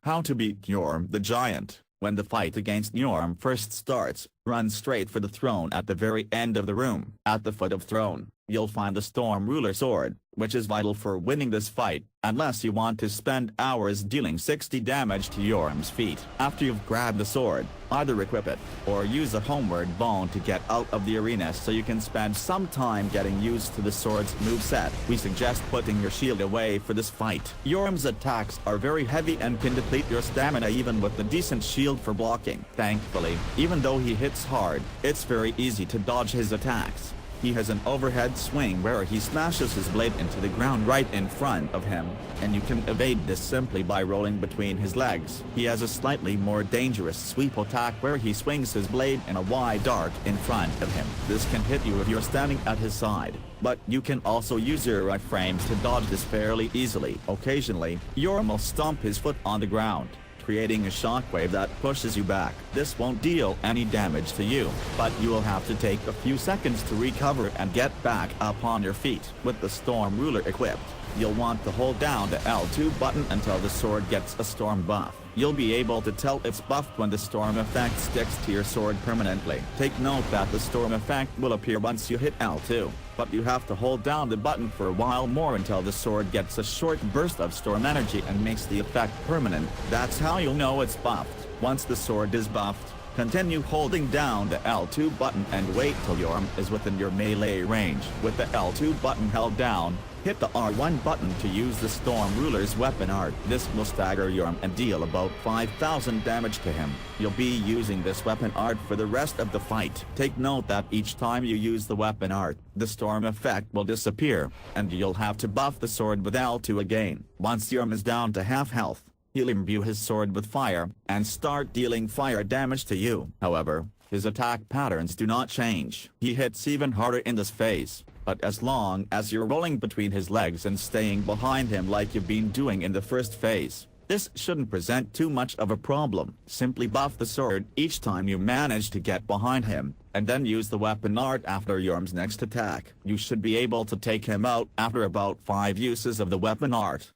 How to beat Yhorm the Giant. When the fight against Yhorm first starts, run straight for the throne at the very end of the room. At the foot of throne, you'll find the Storm Ruler sword, which is vital for winning this fight, unless you want to spend hours dealing 60 damage to Yhorm's feet. After you've grabbed the sword, either equip it, or use a Homeward Bone to get out of the arena so you can spend some time getting used to the sword's moveset. We suggest putting your shield away for this fight. Yhorm's attacks are very heavy and can deplete your stamina even with a decent shield for blocking. Thankfully, even though he hits hard, it's very easy to dodge his attacks. He has an overhead swing where he smashes his blade into the ground right in front of him, and you can evade this simply by rolling between his legs. He has a slightly more dangerous sweep attack where he swings his blade in a wide arc in front of him. This can hit you if you're standing at his side, but you can also use your iframes to dodge this fairly easily. Occasionally, Yhorm will stomp his foot on the ground, creating a shockwave that pushes you back. This won't deal any damage to you, but you will have to take a few seconds to recover and get back up on your feet. With the Storm Ruler equipped, you'll want to hold down the L2 button until the sword gets a storm buff. You'll be able to tell it's buffed when the storm effect sticks to your sword permanently. Take note that the storm effect will appear once you hit L2, but you have to hold down the button for a while more until the sword gets a short burst of storm energy and makes the effect permanent. That's how you'll know it's buffed. Once the sword is buffed, continue holding down the L2 button and wait till Yhorm is within your melee range. With the L2 button held down, hit the R1 button to use the Storm Ruler's weapon art. This will stagger Yhorm and deal about 5,000 damage to him. You'll be using this weapon art for the rest of the fight. Take note that each time you use the weapon art, the storm effect will disappear, and you'll have to buff the sword with L2 again. Once Yhorm is down to half health, he'll imbue his sword with fire, and start dealing fire damage to you. However, his attack patterns do not change. He hits even harder in this phase, but as long as you're rolling between his legs and staying behind him like you've been doing in the first phase, this shouldn't present too much of a problem. Simply buff the sword each time you manage to get behind him, and then use the weapon art after Yhorm's next attack. You should be able to take him out after about 5 uses of the weapon art.